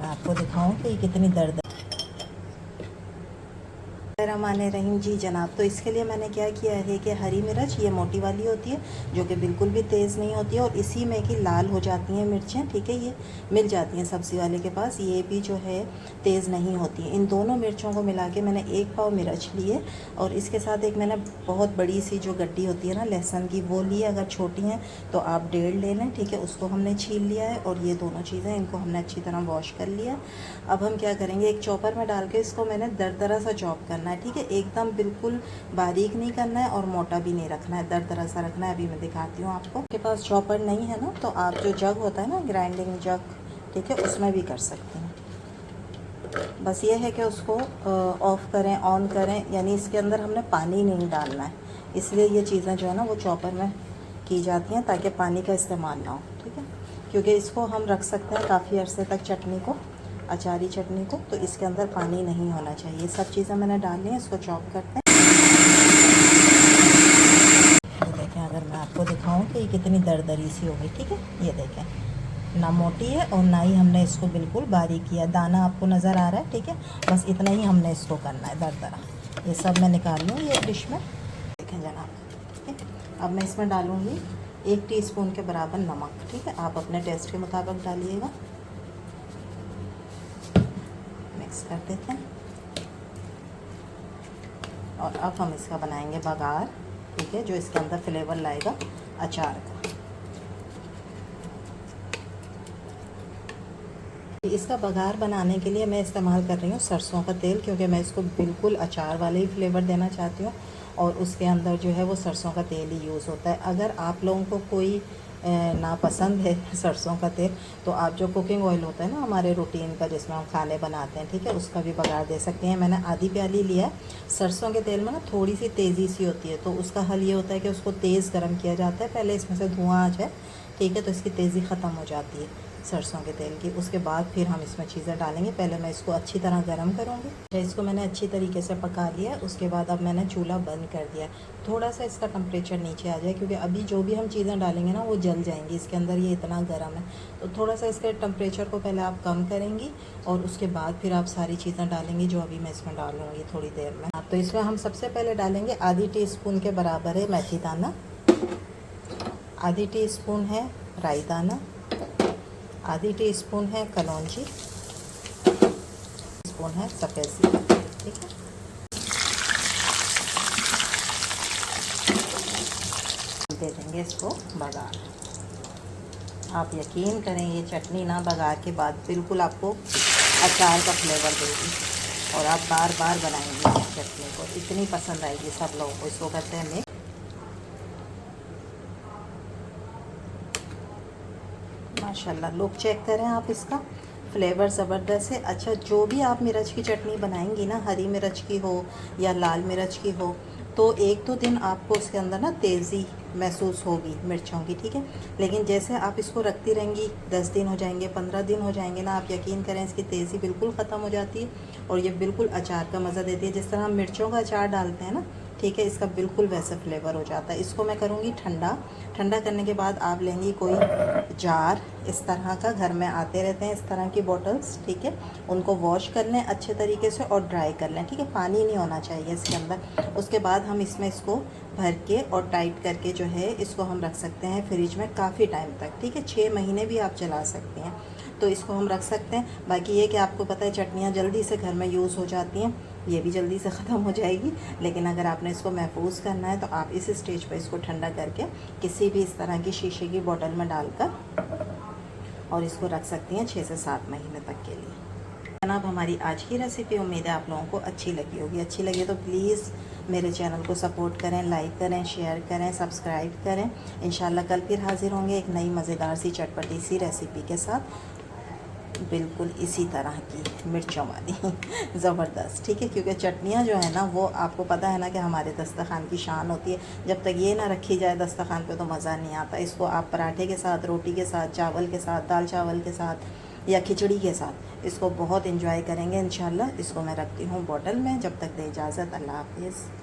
मैं आपको दिखाऊं कि ये कितनी दर्द रहीम जी जनाब। तो इसके लिए मैंने क्या किया है कि हरी मिर्च ये मोटी वाली होती है जो कि बिल्कुल भी तेज़ नहीं होती है और इसी में कि लाल हो जाती हैं मिर्चें, ठीक है। ये मिल जाती हैं सब्ज़ी वाले के पास, ये भी जो है तेज़ नहीं होती है। इन दोनों मिर्चों को मिला के मैंने 1 पाव मिर्च लिए और इसके साथ एक मैंने बहुत बड़ी सी जो गड्डी होती है ना लहसुन की वो ली है। अगर छोटी हैं तो आप 1.5 ले लें, ठीक है। उसको हमने छील लिया है और ये दोनों चीज़ें इनको हमने अच्छी तरह वॉश कर लिया। अब हम क्या करेंगे, एक चॉपर में डाल के इसको मैंने दरदरा सा चॉप करना है, ठीक है। एकदम बिल्कुल बारीक नहीं करना है और मोटा भी नहीं रखना है, दरदरा सा रखना है। अभी मैं दिखाती हूँ आपको। आपके पास चॉपर नहीं है ना तो आप जो जग होता है ना ग्राइंडिंग जग, ठीक है, उसमें भी कर सकते हैं। बस ये है कि उसको ऑफ़ करें ऑन करें, यानी इसके अंदर हमने पानी नहीं डालना है, इसलिए ये चीज़ें जो है ना वो चॉपर में की जाती हैं ताकि पानी का इस्तेमाल ना हो, ठीक है। क्योंकि इसको हम रख सकते हैं काफ़ी अरसे तक चटनी को, अचारी चटनी को, तो इसके अंदर पानी नहीं होना चाहिए। सब चीज़ें मैंने डाल ली हैं, इसको चॉप करते हैं। ये देखें, अगर मैं आपको दिखाऊं कि ये कितनी दरदरी सी हो गई, ठीक है। ये देखें, ना मोटी है और ना ही हमने इसको बिल्कुल बारीक किया। दाना आपको नज़र आ रहा है, ठीक है। बस इतना ही हमने इसको करना है दरदरा। ये सब मैं निकाल लूँ ये डिश में, देखें जनाब, ठीक है। अब मैं इसमें डालूँगी 1 टीस्पून के बराबर नमक, ठीक है। आप अपने टेस्ट के मुताबिक डालिएगा। मिक्स कर देते हैं और अब हम इसका बनाएंगे बघार, ठीक है, जो इसके अंदर फ्लेवर लाएगा अचार का। इसका बघार बनाने के लिए मैं इस्तेमाल कर रही हूँ सरसों का तेल, क्योंकि मैं इसको बिल्कुल अचार वाले ही फ्लेवर देना चाहती हूँ और उसके अंदर जो है वो सरसों का तेल ही यूज़ होता है। अगर आप लोगों को कोई नापसंद है सरसों का तेल, तो आप जो कुकिंग ऑयल होता है ना हमारे रूटीन का जिसमें हम खाने बनाते हैं, ठीक है, उसका भी बघार दे सकते हैं। मैंने आधी प्याली लिया है। सरसों के तेल में ना थोड़ी सी तेज़ी सी होती है, तो उसका हल ये होता है कि उसको तेज़ गर्म किया जाता है, पहले इसमें से धुआं आ जाए, ठीक है, तो इसकी तेज़ी ख़त्म हो जाती है सरसों के तेल की। उसके बाद फिर हम इसमें चीज़ें डालेंगे। पहले मैं इसको अच्छी तरह गर्म करूँगी। इसको मैंने अच्छी तरीके से पका लिया। उसके बाद अब मैंने चूल्हा बंद कर दिया। थोड़ा सा इसका टेम्परेचर नीचे आ जाए, क्योंकि अभी जो भी हम चीज़ें डालेंगे ना वो जल जाएंगी इसके अंदर, ये इतना गर्म है। तो थोड़ा सा इसके टेम्परेचर को पहले आप कम करेंगी और उसके बाद फिर आप सारी चीज़ें डालेंगी जो अभी मैं इसमें डालूँगी थोड़ी देर में। तो इसमें हम सबसे पहले डालेंगे आधी टीस्पून के बराबर है मेथी दाना, आधी टीस्पून है राई दाना, आधी टीस्पून है कलौंजी, टीस्पून है सफ़ेद सीरम, ठीक है। दे देंगे इसको बघार। आप यकीन करें ये चटनी ना बघार के बाद बिल्कुल आपको अचार का फ्लेवर देगी और आप बार बार बनाएंगे इस चटनी को, इतनी पसंद आएगी सब लोगों को। इसको कहते हैं मिक्स। माशाल्लाह, लोग चेक करें आप, इसका फ्लेवर ज़बरदस्त है। अच्छा, जो भी आप मिर्च की चटनी बनाएंगी ना, हरी मिर्च की हो या लाल मिर्च की हो, तो 1-2 दिन आपको उसके अंदर ना तेज़ी महसूस होगी मिर्चों की, ठीक है। लेकिन जैसे आप इसको रखती रहेंगी, 10 दिन हो जाएंगे, 15 दिन हो जाएंगे ना, आप यकीन करें इसकी तेज़ी बिल्कुल ख़त्म हो जाती है और ये बिल्कुल अचार का मज़ा देती है। जिस तरह हम मिर्चों का अचार डालते हैं ना, ठीक है, इसका बिल्कुल वैसा फ्लेवर हो जाता है। इसको मैं करूँगी ठंडा। ठंडा करने के बाद आप लेंगी कोई जार, इस तरह का घर में आते रहते हैं इस तरह की बॉटल्स, ठीक है। उनको वॉश कर लें अच्छे तरीके से और ड्राई कर लें, ठीक है। पानी नहीं होना चाहिए इसके अंदर। उसके बाद हम इसमें इसको भर के और टाइट करके जो है इसको हम रख सकते हैं फ्रिज में काफ़ी टाइम तक, ठीक है। 6 महीने भी आप चला सकते हैं, तो इसको हम रख सकते हैं। बाकी ये कि आपको पता है चटनियाँ जल्दी से घर में यूज़ हो जाती हैं, ये भी जल्दी से ख़त्म हो जाएगी। लेकिन अगर आपने इसको महफूज करना है तो आप इस स्टेज पर इसको ठंडा करके किसी भी इस तरह की शीशे की बोतल में डालकर और इसको रख सकती हैं 6 से 7 महीने तक के लिए। जनाब, हमारी आज की रेसिपी उम्मीद है आप लोगों को अच्छी लगी होगी। अच्छी लगी तो प्लीज़ मेरे चैनल को सपोर्ट करें, लाइक करें, शेयर करें, सब्सक्राइब करें। इंशाल्लाह कल फिर हाज़िर होंगे एक नई मज़ेदार सी चटपटी सी रेसिपी के साथ, बिल्कुल इसी तरह की मिर्चों वाली ज़बरदस्त, ठीक है। क्योंकि चटनियाँ जो है ना वो आपको पता है ना कि हमारे दस्तरखान की शान होती है। जब तक ये ना रखी जाए दस्तरखान पे तो मज़ा नहीं आता। इसको आप पराठे के साथ, रोटी के साथ, चावल के साथ, दाल चावल के साथ या खिचड़ी के साथ इसको बहुत इंजॉय करेंगे इंशाल्लाह। इसको मैं रखती हूँ बॉटल में। जब तक दे इजाज़त, अल्लाह हाफिज़।